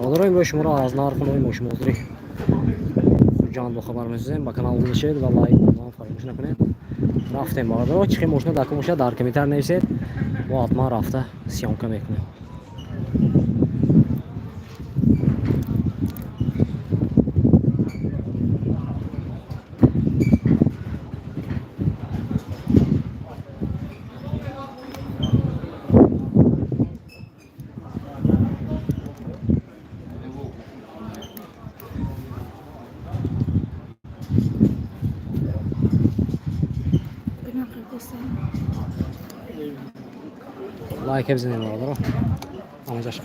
Bağlarayım böyle şumara ağzına arxın oyun hoşuma olur. Can bu xəbərimizi bakan aldığı şey vallahi bundan farklı ne Raftayım bağlar. O çıxım hoşuna dakımışa dar komentar neyse. Bu atma rafta syomka bekliyor. Like hepsini vardır o. Amca aşkı.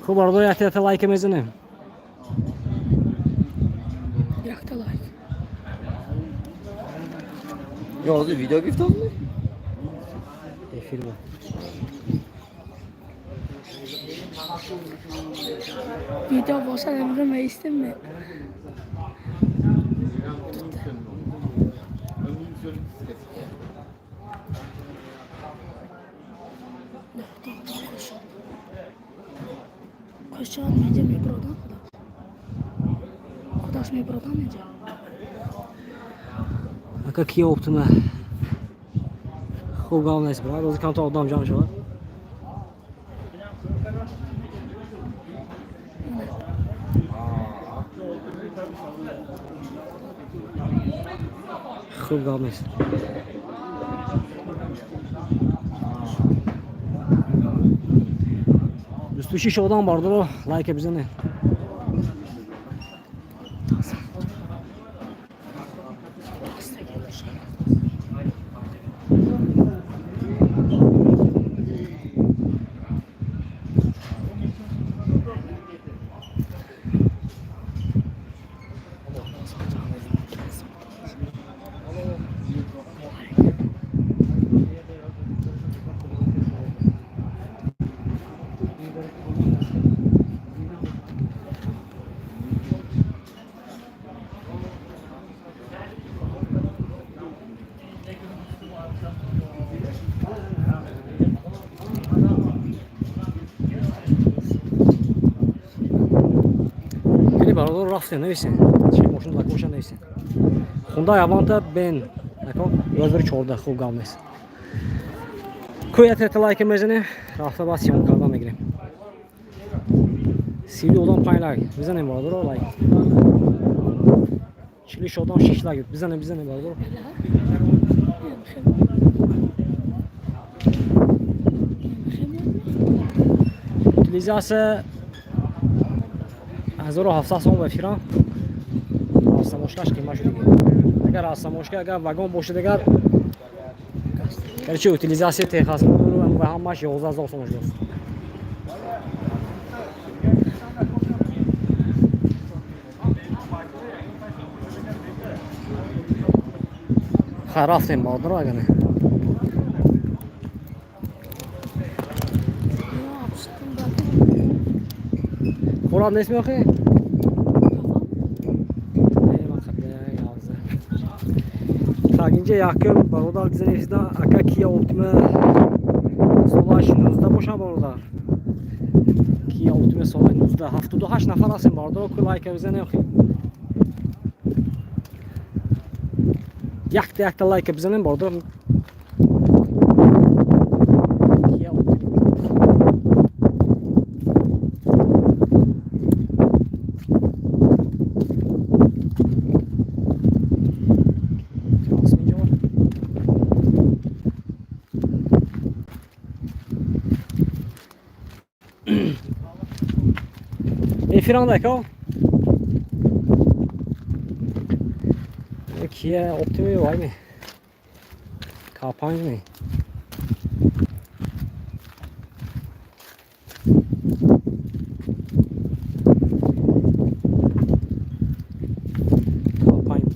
खूब अर्धो याते याते like hepsini. Yakta like. Yazdı video gift oldu. Efil bu. Video olsa emrime istemiyor. Koşu almayınca mi buradan kudaş mı buradan mı? А какие оптимы? खूब गाँव नहीं सपरा रोज काम तो आउट जाम शवार खूब गाँव में Üstü şodan vardır o like bize ne? Barado rafte neyse. Şey moşun da koşan neyse. Hyundai Avanta ben. Tako gözleri çorda खूब गाँव में. Koy et like mezene. Rafta basıyorum kaldan gireyim. Sivri olan paylar. Bize ne vardır o like. Çili şodan şişler gibi. Bize ne vardır o. Utilizası 1700 سوم بفیرم راستموشکش قیمت شده اگر راستموشک اگر واگن باشه دیگر گرچه اوتیلیزاسیون تخصص رو و همش 11000 سوم است خرافت مادر اگر نه خورد نیست میخوای اینجا yakın barodar dizenizde aka Kia Optima Solaj 19 boşa barodar Kia Optima Solaj 19 78 نفر هستیم باردار کلای که بزنه یک تا لایک بزنیم باردار Efran d'accord. Kia Optima var mı? Kapan mı? Kapan mı?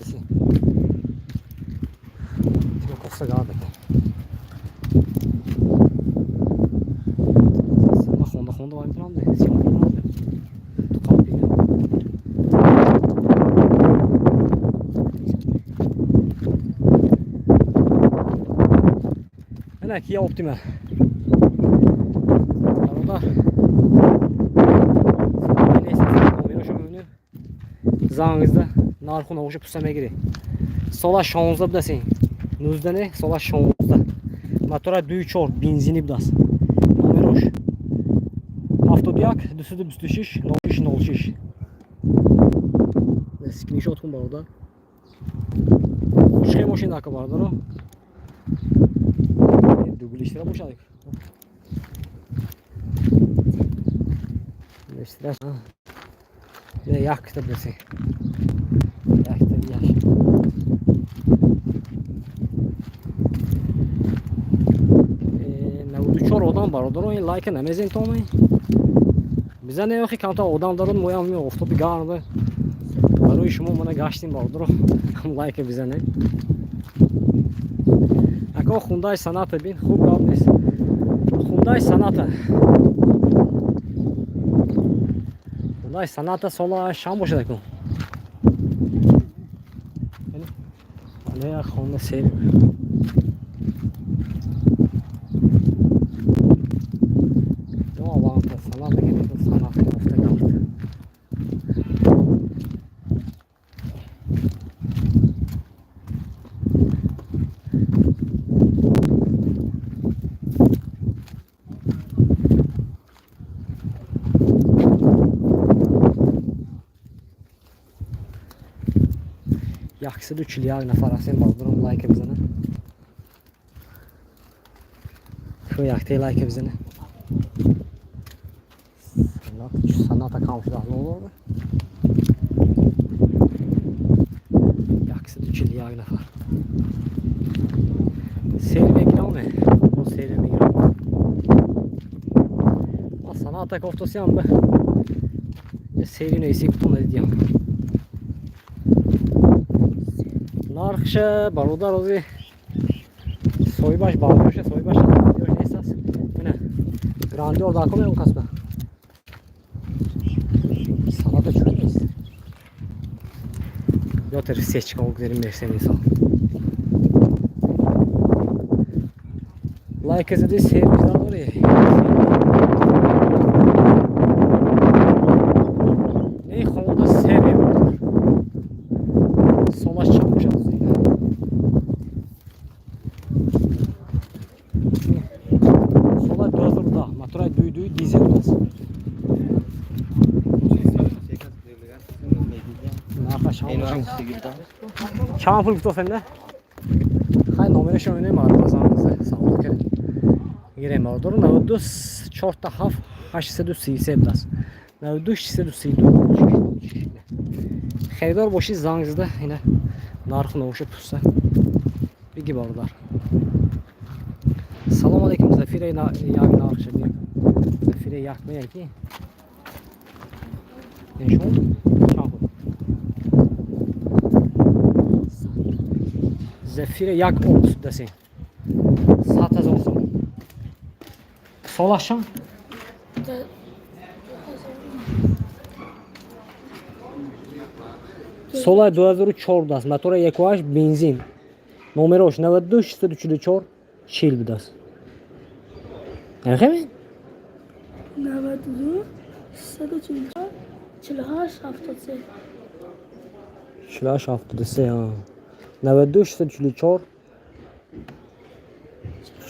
Mana Kia Optima. Burada zangizda narxini o'sha pusamagiri. Sola 16 bilasan. Nuzda ne? Sola 16. Motora 2.4 benzini bilas. Nomer o'sh. Avtodiak 226 06. Screenshot kun barda. Chiqay mashina aka barda, no? Dublishtirib bo'shadik. Dublishtir. Ne yaktı bizi. Yaktı yaş. Ne oldu çor odam var. Odam oyun like ne mezen tomay. Bize ne yok ki kanta odamların moyamıyor. Ofta bir gardı. Baru işimi bana gaçtım vardır. Like bize ne. Ako Hyundai Sonata bin खूब आपने Hyundai Sonata. Hyundai Sonata sola şam boşadık mı? Ne ya Honda sev. Ne avanta Sonata geldi Sonata hafta kaldı. Yaxşıdır 3 yıl nafar sen baldırım like bizene. Şu yaktı like bizene. Sanata kalmış daha ne olur? Yaxşıdır 3 yıl nafar. Serime girer mi? O serime girer. Sanata koftosyan be. Serine ise bunu edeceğim. Narxı baroda rozi soybaş bağlıyorsa soybaş diyor esas. Ne? Grande orada akıllı mı kasba? Sana da çürüyüz. Yoter seç kalklarım versen insan. Like izledi sevgiler oraya. Ne konuda seviyorum. Solaş çarpmış az değil. Sola dozurda. Motora duyduğu dizel biraz. Narxa şampuan. Çam pul kutu efendim. Hay nomere şöyle oynayayım abi pazarınızda. Sağ olun ki. Gireyim orada. 92 çorta haf 830 biraz. 92 830. Xeydar boşu zangızda yine narxını oşup tutsa bir gibi oradalar. Salam aleyküm Zafire yak narxı diye. Zafire yakmaya ki. Ne şu? Çamur. Zafire yak olsun desin. Sataz olsun. Solaşan. Sola 2014 motora 1.8 benzin. Номер 92 634 40 bidas. Neyse 92 634 48 73. Şlaş haftada ya. 92 634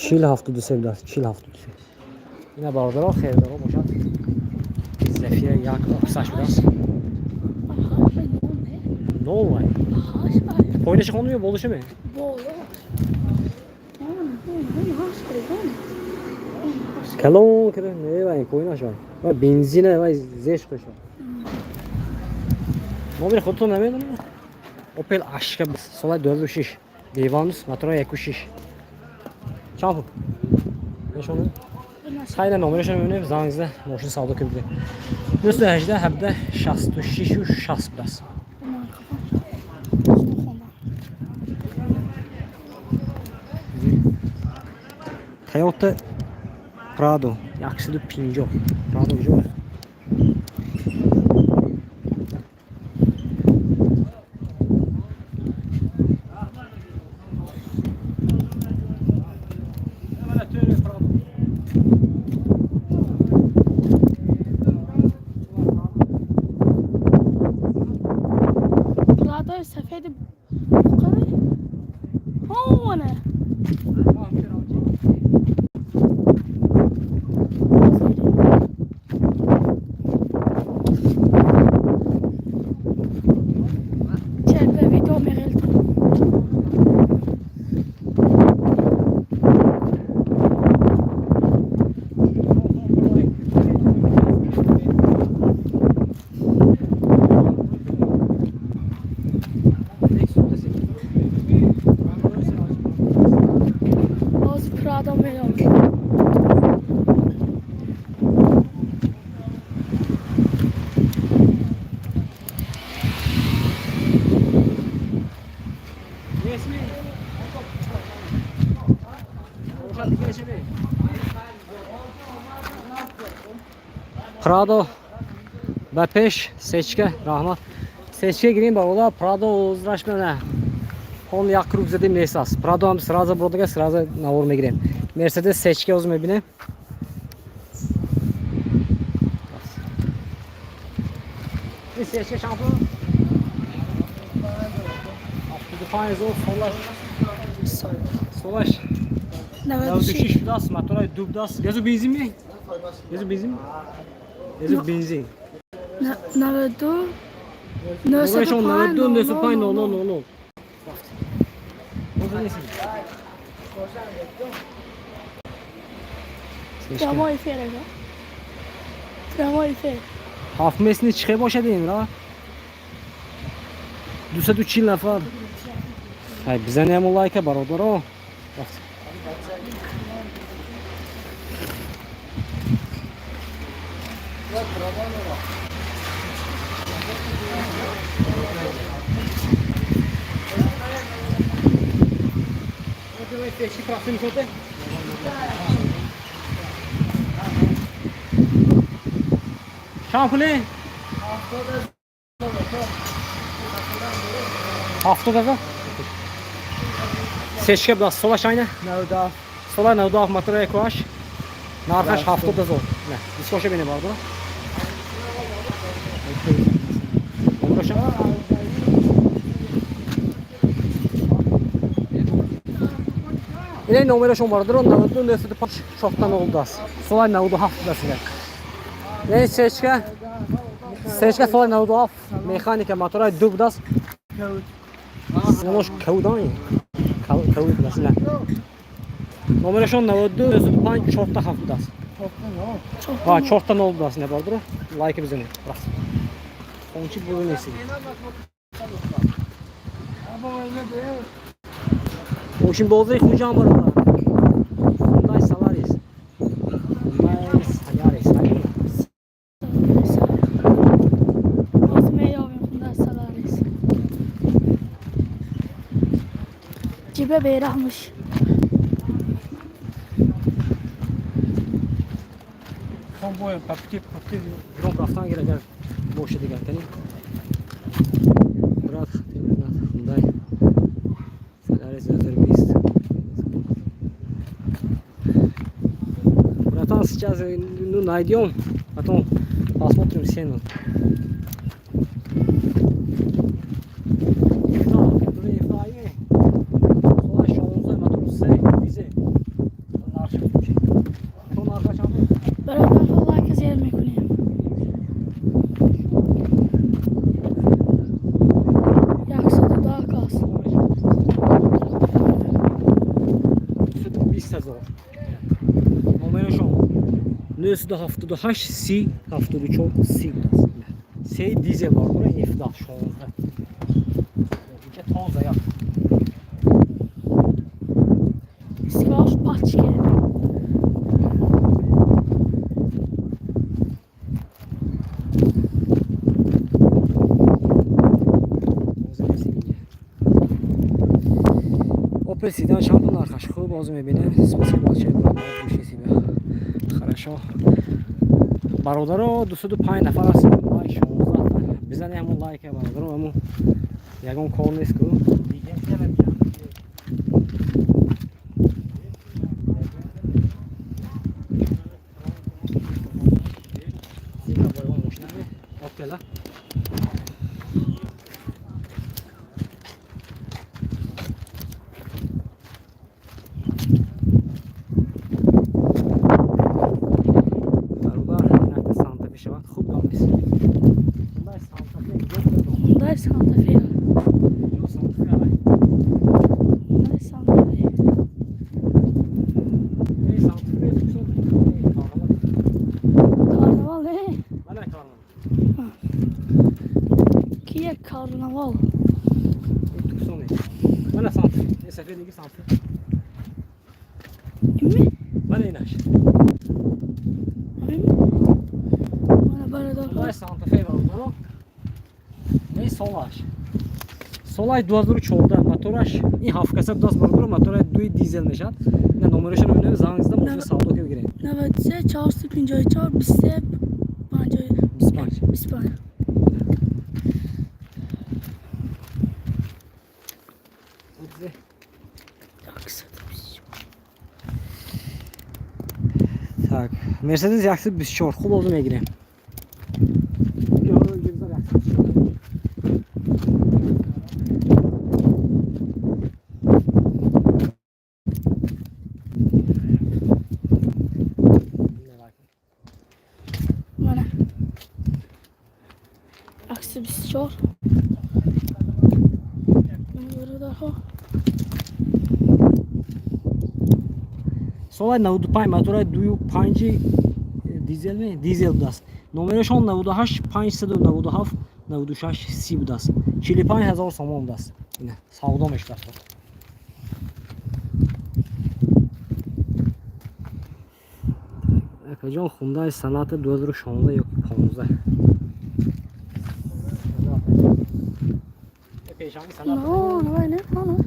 40 haftada bidas. 40 haftada. Yine bağırdılar xeyirler o boşalt. Zafire yakma saç biraz. Ne oldu? Oynaşık olmuyor, boluşu mu? Kalon kere ne var? Oynaş var. Var benzine var, zeş koş var. Mobil kutu ne mi? Opel aşka sola 4 Divanız motora 2 Çabuk. Ne şunu? Sayla nomere şunu zangizde moşin savda köprü. Üstü həcdə həbdə 66 şas biraz. Toyota Prado, yaxşıdır Pinjo. Prado ucu var. سفید بقره هونه چه به ویدیو میگلت باز پرادا میام Prado ve peş seçke rahmat. Seçke gireyim bak ola Prado uzraşma ne? Он я круг за месяц. Prado am сразу burada сразу на уровне gireyim. Mercedes seçke uzun bine. Bir seçke şampiyon. After fine zor solaş. Ya نود düşüş das motora dub das. Yazı benzin mi? Yazı benzin mi? Yazı benzin. نود دو Uğraş onlara dön desu pay no no no no no. ترامای فعلا ترامای فعلا Hafif mesini çıkıyor boşa değil mi la? Düse du çil nefar. Hay bize ne mu like var odor o. Şampuli. Haftada da. Seçke biraz sola şayne. Nevda. Sola ne da motora koş. Narkaş haftada zor. Ne? Diskoşa beni var burada. Uğraşa. Yine numarasyon vardır. Ondan da nefsini paç çoktan oldu az. Sola ne oldu haftada Ne seçke? Seçke sola ne oldu haf? Mekanika motora dubdas. Sinoş kavdan ya. Kavu mesela. Numarasyon ne oldu? Nefsini paç çoktan haftada. Ha çoktan oldu aslında vardır. Like bize ne? Bırak. Onun için bu nesi? O şimdi bozayı kucağım var orada. Bunday salaris. Bunday salaris. باز میام خونده سلاریس جیبه بیرحمش Son boya papti drop raftan gelecek. Boş edin geldi. Bırak. Bunday. Salaris rezervist. Bratан, сейчас ну, найдем, потом посмотрим цену. برادر والله که زیر میکنیم یک صد دو کاس Nösü haftada haş si haftada çok si şey dizel var buraya ifdah şu anda. İki toz ayak. سیاش پاچکه Opel Sedan şampiyon arkadaş. خوب بازو میبینه. Спасибо большое. Большое себе. Хорошо. برادرها 205 نفر هستیم. لایک 16 بزنید همون لایک برادرها همون یگان کار نیست که Opel'a Opel. Ne Santa Fe. Karnaval ne? Kia Karnaval. Mi? Hani bana böyle daha. Solaj 2014 motoraş این هفت داست بردار موتور دوی دیزل نشد نه نمرش رو می‌بینید زنگ موتور سالو که بگیرید 93 454 23 25 25. Так, Mercedes yaksi 24 خوب oldu میگیریم Bana. Aksi 24. Böyle daha. Solaj 95 موتور دوی 5 دیزل می دیزل بوداست نمرشون 98 597 96 30 بوداست 45000 سوم بوداست اینه سودامش رفت اکجان خوندای صنعت 2016 یا 15 پیشانی صنعت No, no vai nem não.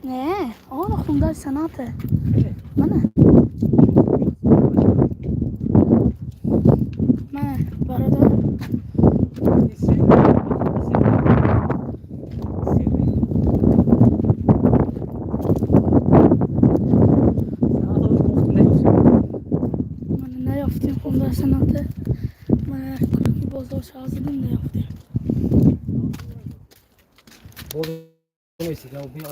Ne? Ona Hyundai Sonata. Mana? Mana? Barada. Mana ne yaptın Hyundai Sonata? Mana kulübü bozdu şahsının ne yaptı? Neyse ya bu ya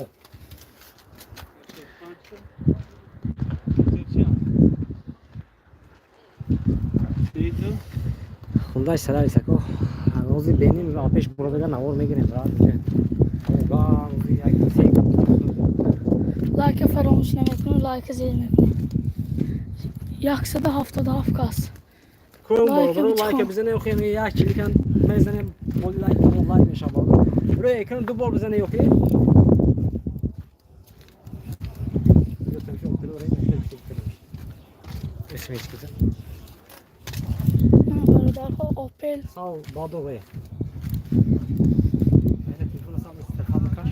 Hyundai Solaris ako روزی بینیم و آپش برادر نوار میگیریم راحت میشه Like فراموش نمیکنی like زیر میکنی. Yaksa da haftada hafkas. Krom Like برادر بچکن. لایک بزنه اوکی میگه یک کلیکن میزنیم مول لایک کنم لایک میشه برادر روی اکران دو بار بزنه اوکی اسمش کجا Barada Opel. sağ ol bado be yani telefonu sağ istifa kaç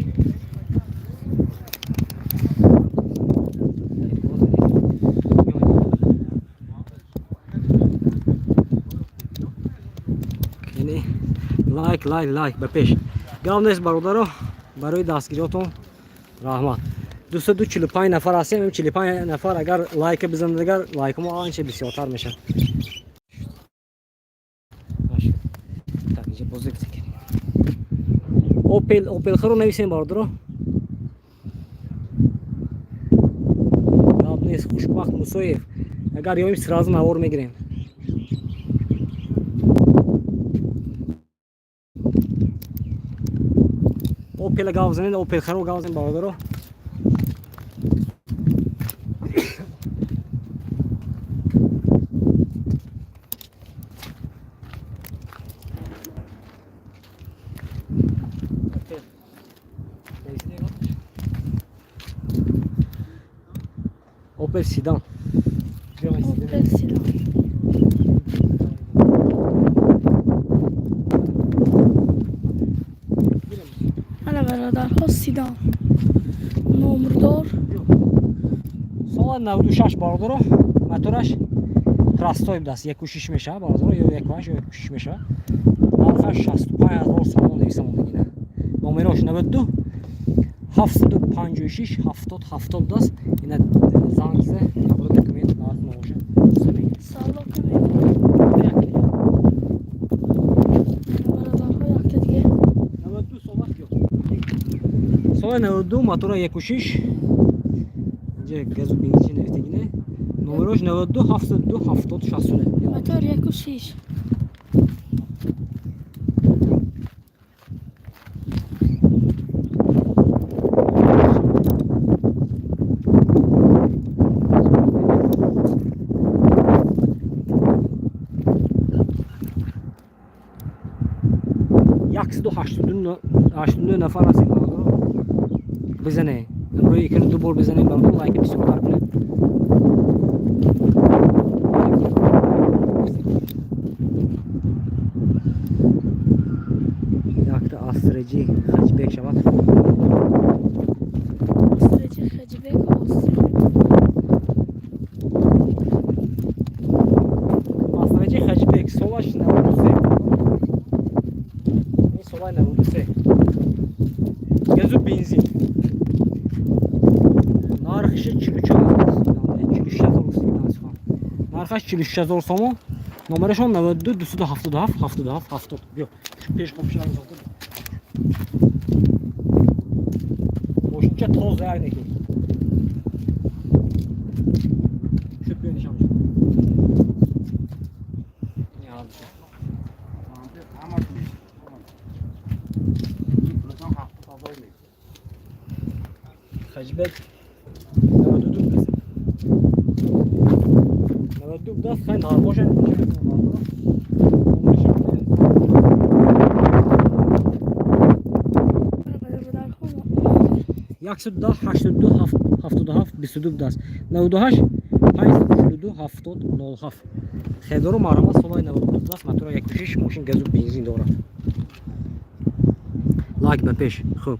یعنی لایک به پیش گاونس برادرو برای دستگیریاتون رحمت 245 نفر هستیم 45 نفر اگر لایک بزنید اگر لایک ما آنچه بسیارتر میشه tak iyice bozuk teker Opel خرو نویسیم برادرو راب نیست خوشبخت موسویف اگر یایم سراز نوار میگیریم Opel گاوزنید Opel خرو گاوزنید برادرو Opel sedan. Opel Sedan. Ana برادر ها Sedan. نمردار. سال 96 برادر موتورش راستای بوداست 1.6 میشه برادر یا 1.8 یا 1.6 میشه نرخش 65000 سوم نویسم میگیره نمرش 92 756 70 70 داست اینا زنگزه قبول دکمنت نرخ نوشه Sağlık demek. برادر ها yaktı diye. 92 solak yok سال 92 موتور 1.6 اینجا گازو بنزین نوشته گینه نمرش 92 72 70 60 Motor 1.6. 182 nafar هستیم برادر. بزنه روی ایکن دو بار بزنید برادر، لایک بسیار تر کنید. یک تا استرجی خجبک شود. Astracı Hacıbek olsun. Astıracı Hacıbek solaş ne olursa. Ne solay ne olursa. Gözü benzin. Narxışı çülüşə olursa. Çülüşə olursa. Narxış çülüşə olursa mı? Numarası 94 düsüdə hafta. Yox. Peş qopşularımız oldu. Boşunca toz yani ki. Şüp bir nişan. Ne aldı? Hacbek. Navaduk das kein Harboşa. Yaksı da 82 22 das. 98 82 70 Xedoro marama solay 92 das motora 1.6 ماشین گازو بنزین داره. لایک به پیش. خوب.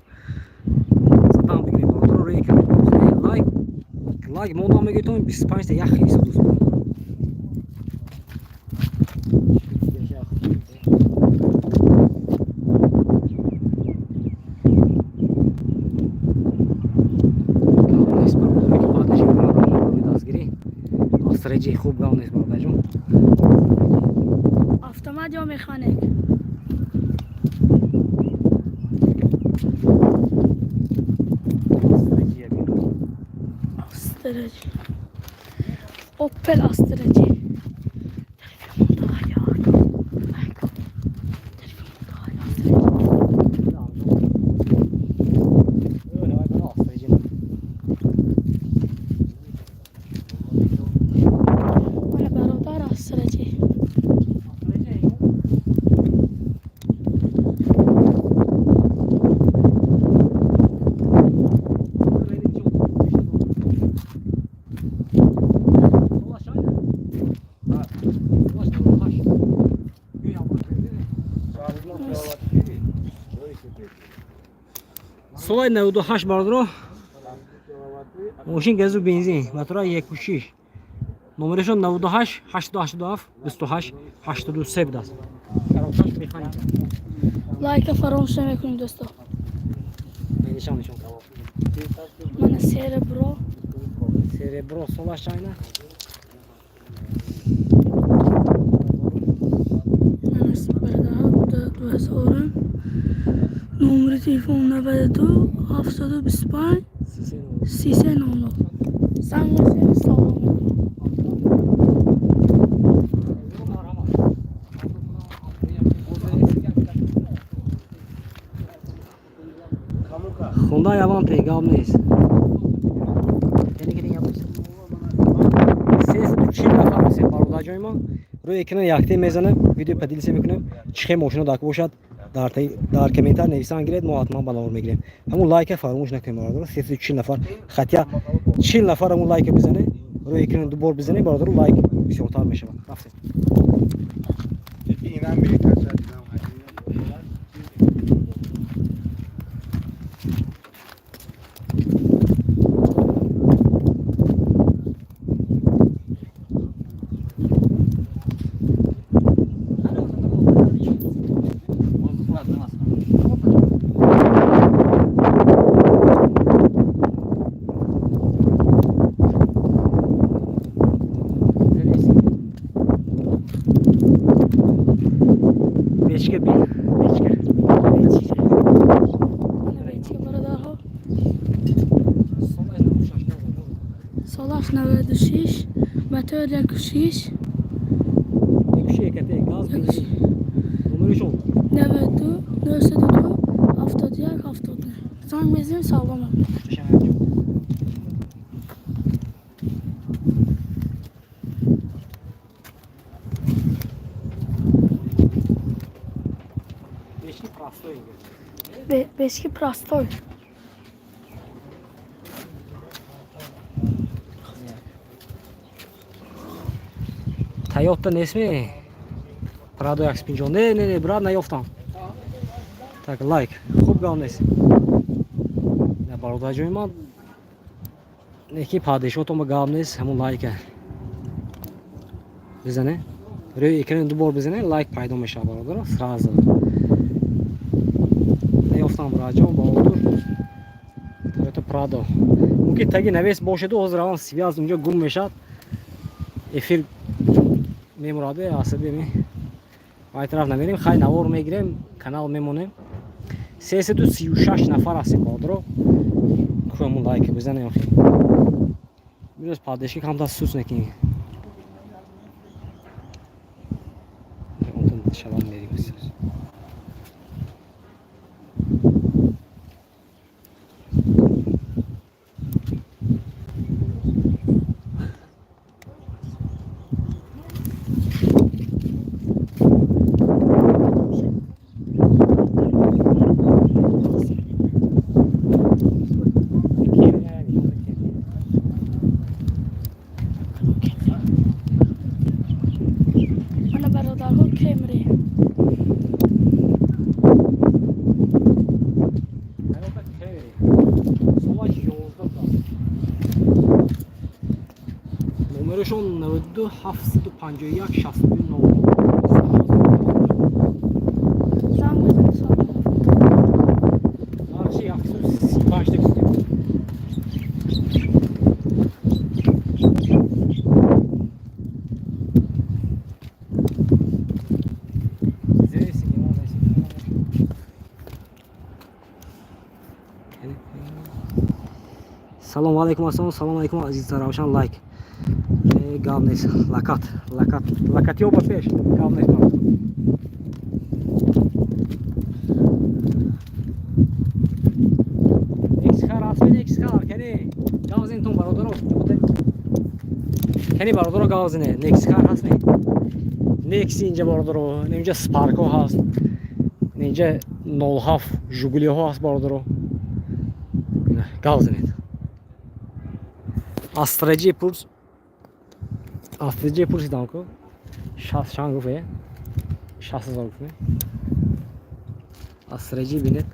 سلام بگیریم موتور رو یک لایک موضوع میگیتون 25 تا یخی است دوست. استراتژی خوب گاو نیست برادر جون. Avtomat ya mekanik? Astracı. Opel Astracı. Telefonum daha ya. Telefonum daha ya. Öyle var bana astıracı. Bana beraber Astracı. Solay 98 bardro. ماشین گازو بنزین موتور 1.6 نمرش 98 887 28 83 داست. کارونش مکانیک. Like'a فراموش نمیکنیم دوستان. نشان من Cerebro. Cerebro solaş ayna. من بردار 2000. Numara telefonu 92 725 390. Sen mesela sağlam. Honda yavan peygamber neyiz? Yeni yapmışsın. Ses çiğ nafar sen parolacağım ama روی اکران یختی میزنم ویدیو پدیلسی میکنم چه ماشین داک باشد در کامنتار نویسان گیرید ما حتما بالا میگیریم همون لایک فراموش نکنید برادر 33 نفر خطیا 40 نفر همون لایک بزنه روی اکران دو بار بزنه برادر لایک بسیار میشه رفت اینم بهتر شد Beşke bin. Beşke. Salaş 96 motor 1.6 Yükşe ekete gaz benzin. Numara şu. 92 92 haftalık haftalık. Sen benzin sağlam. Beşli Beski prostoy. Toyota nesmi? Prado X50. Ne, brad наёфтам. Так, лайк. Хуб гавнес. На бародаҷои ман неки падешотома гавнес, ҳамон лайка. Бизане. Рӯи экрани ду бор бизане, лайк пайдо мешава бародар. Сразу. Наёфтам раҷон баҳодур. Toyota Prado. Мумкин таги навес бошаду, ҳозир равам связ унҷо гум мешавад. Эфир мемураде асаби ми. Вай тараф намерем, хай навор мегирем, канал мемонем. 336 нафар ҳастем баҳодуро. Кӯмон лайк бизанем охи. Бирӯз падешки камтар сус накинем. Шалом мерим. Номершон 92 751 69. Zang bızın. Akşi yapsın siparişte istiyorum. Assalomu alaykum, assalomu alaykum azizlar, ravshan like. Gavnes, lakat yo'q bo'pesh, gavnes. Kani gavzen ton barodaro. Kani barodaro gavzene, Nexcar hastmi? Nexi inja barodaro, inja Sparko hast. Inja 07 Jiguli hast barodaro. Gavzene. Astraji purs danko. Şas şangufe. Şas zangufe. Astraji binet.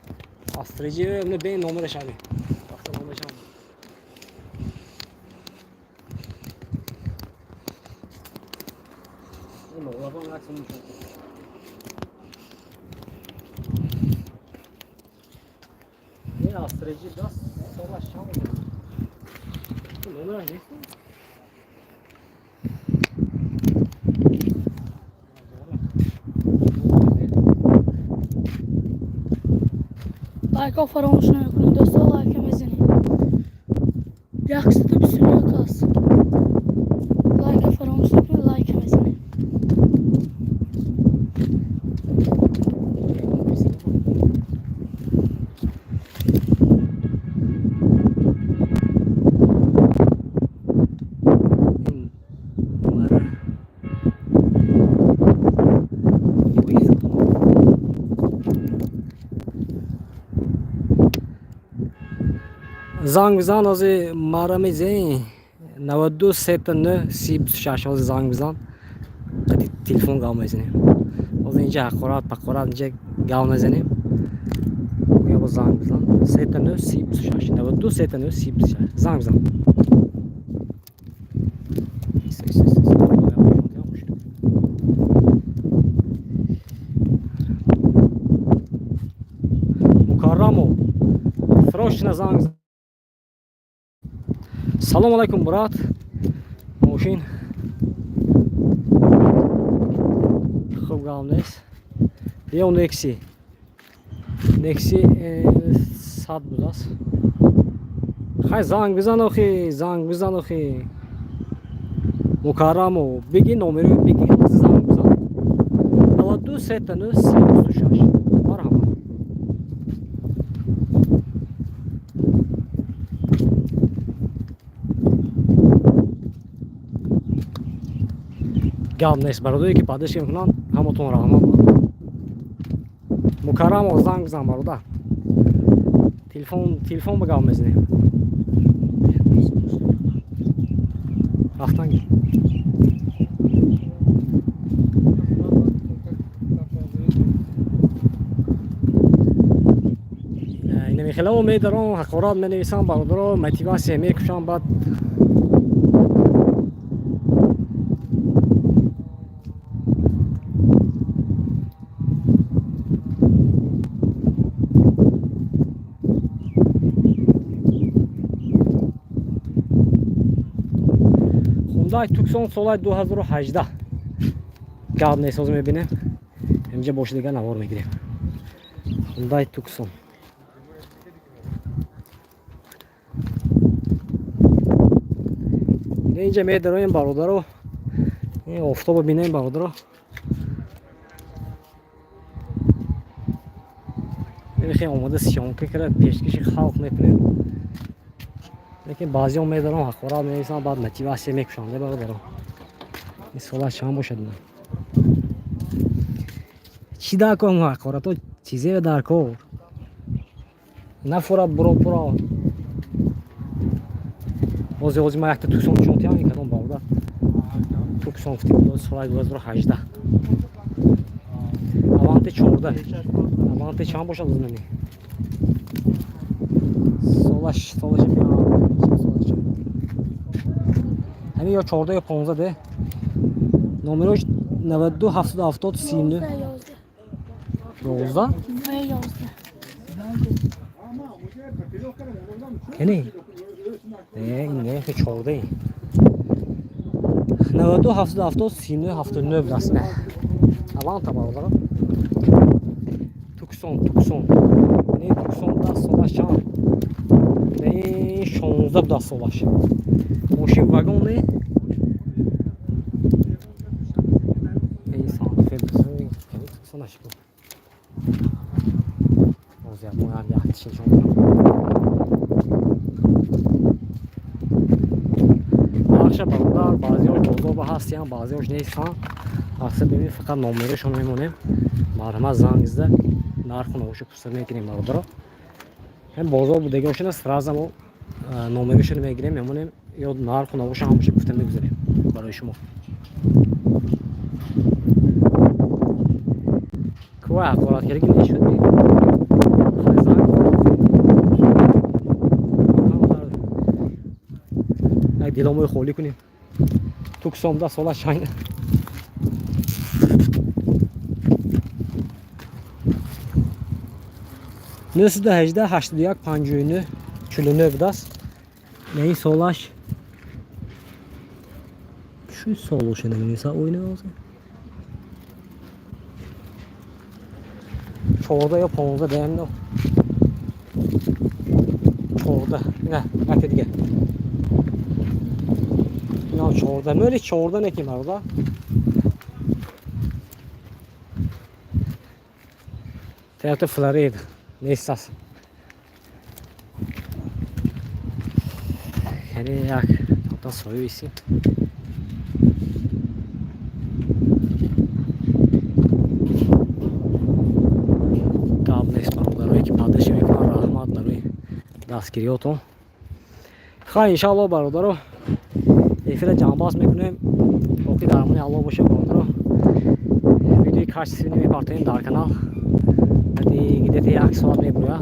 Astraji ne ben numara şani. Ne astreci biraz sonra şam oluyor. Ne olacak? Like فراموش نکنید دوستان، لایک بزنید. یخست بسیار کاس. لایک فراموش نکنید، لایک بزنید. Zang bizan az maramize 92 79 36 az zang bizan telefon qalmayızını. Az ince hakorat ince qalmayızını. Bu zang bizan 79 36 92 79 36 zang bizan. Mukarramo. Срочно zang. Assalomu alaykum Murat. Moshin. Xo'p, gavnes. Yo Nexi. Nexi sad budas. Hay zang bizan oxi. Mukarramo. Bigi nomeri bigi zang bizan. 92 79 36. Marhaba. Gavnes barodoi ki падешки мекунанд, ҳамотон раҳмат. Мукаррам занг бизан бародар. Телефон ба гап мезанем. Рафтан. خیلی امید دارم حقارات می‌نویسم برادرها موتیواسیون می‌کشم بعد Hyundai Tucson سال 2018 گرد نیساز می‌بینیم اینجا باشه دیگه نوار می‌گیریم Hyundai Tucson اینجا می‌داریم برادرها این آفتاب ببینیم برادرها خیلی آماده سیانکه کرد پیشکش خلق می‌کنیم لیکن بعضی می‌دارم حقارات می‌نویسن بعد موتیواسیون می‌کشنده برادرها این سوال چند باشد نه چی در کنم حقارات ها چیزی در کار نفورا برو باز ما یک توکسون چونتی هم می‌کردم برادر توکسون فتیم سال 2018 اوانت 14 اوانت چند باشد زمینی سالش بیان همین یا 14 یا 15 نمرش 92 70 39 11 یعنی این نه که 14 92 70 39 79 دست نه الان تمام دارم توکسون این توکسون دست سالش چند این 16 دست سالش ماشین واگن نه این سانفه بزنیم که توکسونش بود موزیت مهم یختشین شما بخش برادر بعضی‌هاش جذاب هستن بعضی‌هاش نیستن اصلا ببین فقط نمرهشون میمونه مرحمت زنگ زده نرخ نوشو پرسه میگیریم برادر هم بازار بودگیشون سراز ما نمرهشون میگیریم میمونیم یا نرخ نوشو همش گفته میگذاریم برای شما کوه حقارت کردی که نشد می یک دیلامو خالی کنیم توکسون ده ساله شاینه نسل 18 81 59 49 دست neyi solaş şu soluşunu mesela oyunu olsun çoğda yapamazda değerli o çoğda ne bak hadi gel ya çoğda böyle çoğda ne ki var orada Teatro Florida neyse yani jak tam soyu isim قابل اسپانو داره که پادشی میکنن رحمت داره دستگیریاتون خواهی انشاءالله برادرو ایفیل جنباز میکنیم باقی درمانی الله باشه برادرو ویدیوی کاشتیسini میپارتاییم در کانال دیگه یک ساعت میبره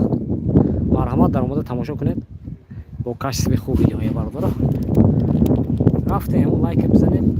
مرحمت در اومده تماشا کنید با کاشتیسی خوب ویدیوهای برادرو رفتیم لایک بزنید